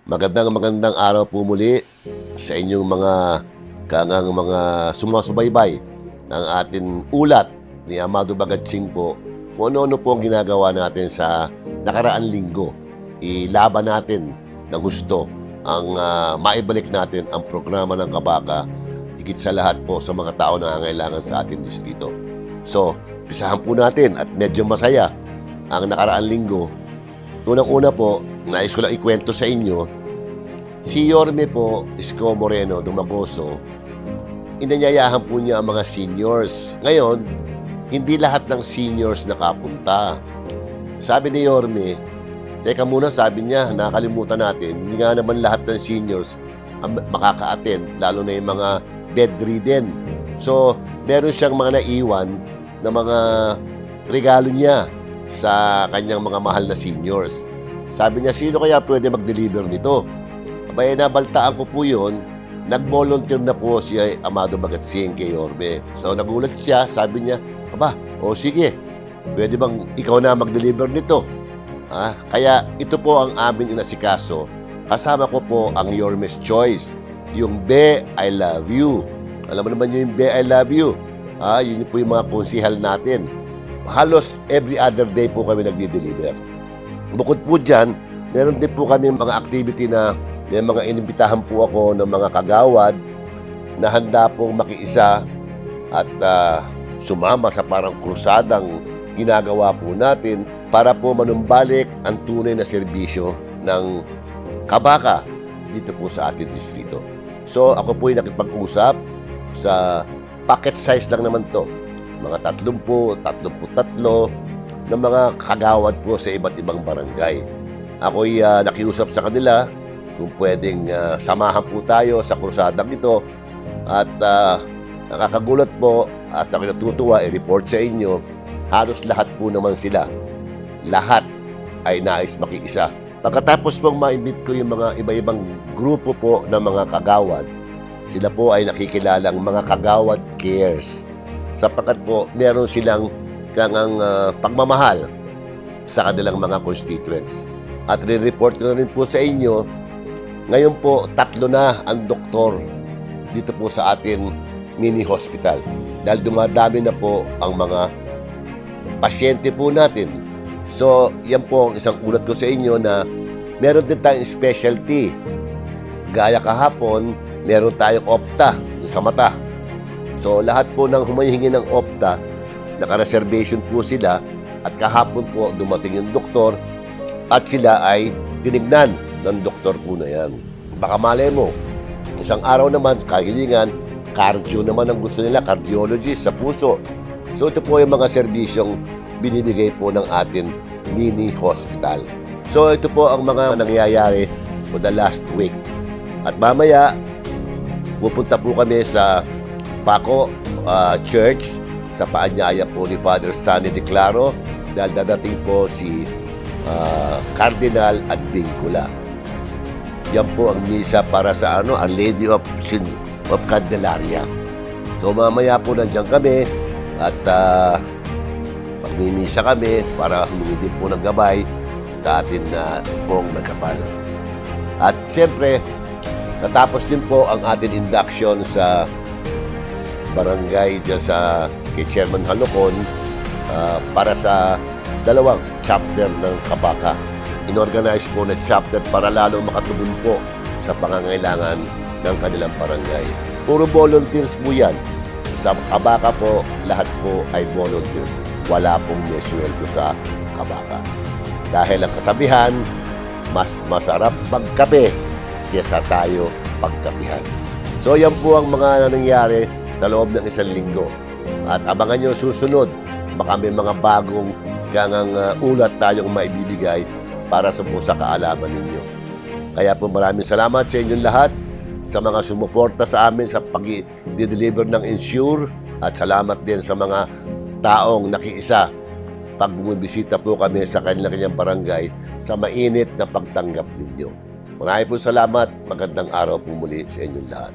Magandang araw po muli sa inyong mga sumasubaybay ng ating ulat ni Amado Bagatsing po kung ano-ano po ang ginagawa natin sa nakaraang linggo. Ilaban natin ng gusto ang maibalik natin ang programa ng Kabaka, higit sa lahat po sa mga tao na nangangailangan sa ating distrito. So, pisahan po natin at medyo masaya ang nakaraang linggo. Unang-una po, nais ko lang ikwento sa inyo, si Yorme po, Isko Moreno Dumagoso, inanyayahan po niya ang mga seniors. Ngayon, hindi lahat ng seniors nakapunta. Sabi ni Yorme, teka muna, sabi niya, nakalimutan natin, hindi nga naman lahat ng seniors ang makaka-attend, lalo na yung mga bedridden. So, meron siyang mga naiwan na mga regalo niya sa kanyang mga mahal na seniors. Sabi niya, sino kaya pwede mag-deliver nito? Abay, nabaltaan ko po yun, nag-volunteer na po si Amado Bagatsing kay Yorme. So, nagulat siya, sabi niya, aba, o sige, pwede bang ikaw na mag-deliver nito? Kaya ito po ang amin inasikaso. Kasama ko po ang Yorme's Choice, yung Be, I Love You. Alam mo naman yung Be, I Love You. Yun po yung mga konsihal natin. Halos every other day po kami nagdi-deliver. Bukod po dyan, meron din po kami mga activity na may mga inimbitahan po ako ng mga kagawad na handa pong makiisa at sumama sa parang krusadang ginagawa po natin para po manumbalik ang tunay na serbisyo ng Kabaka dito po sa ating distrito. So ako po ay nakipag-usap sa packet size lang naman to. Mga 30, 33 ng mga kagawad po sa iba't ibang barangay. Ako'y nakiusap sa kanila kung pwedeng samahan po tayo sa krusadang ito. At nakakagulat po at ako natutuwa i-report sa inyo, halos lahat po naman sila. Lahat ay nais makiisa. Pagkatapos pong ma-invite ko yung mga iba-ibang grupo po ng mga kagawad, sila po ay nakikilalang mga kagawad cares. Sapagkat po meron silang pagmamahal sa kanilang mga constituents. At re-report ko na rin po sa inyo, ngayon po 3 na ang doktor dito po sa atin mini hospital. Dahil dumadami na po ang mga pasyente po natin. So, yan po ang isang ulat ko sa inyo na meron din tayong specialty. Gaya kahapon, meron tayong opta sa mata. So, lahat po ng humihingi ng opta, naka-reservation po sila at kahapon po dumating yung doktor at sila ay tinignan ng doktor po na yan. Baka malay mo, isang araw naman, kahilingan, cardio naman ang gusto nila, cardiologist sa puso. So, ito po yung mga serbisyong binibigay po ng atin mini hospital. So, ito po ang mga nangyayari for the last week. At mamaya, pupunta po kami sa Paco Church sa paanyaya po ni Father Sunny De Claro dahil dadating po si Cardinal Advincula. Yan po ang misa para sa Our Lady of Candelaria. So mamaya po nandiyan kami at magmimisa kami para humingi din po ng gabay sa atin na pong nagkapal. At siyempre, natapos din po ang ating induction sa barangay dyan kay Chairman Halocon para sa 2 chapter ng Kabaka. Inorganize po na chapter para lalo makatulong po sa pangangailangan ng kanilang barangay. Puro volunteers po yan. Sa Kabaka po, lahat po ay volunteer. Wala pong mesweldo sa Kabaka. Dahil ang kasabihan, mas masarap magkape kaysa tayo pagkapihan. So yan po ang mga nangyari sa loob ng isang linggo. At abangan nyo susunod, baka may mga bagong ulat tayong maibibigay para sa kaalaman ninyo. Kaya po maraming salamat sa inyong lahat, sa mga sumuporta sa amin sa pag-deliver ng insure, at salamat din sa mga taong nakiisa pag bumibisita po kami sa kanilang barangay sa mainit na pagtanggap ninyo. Maraming po salamat, magandang araw po muli sa inyong lahat.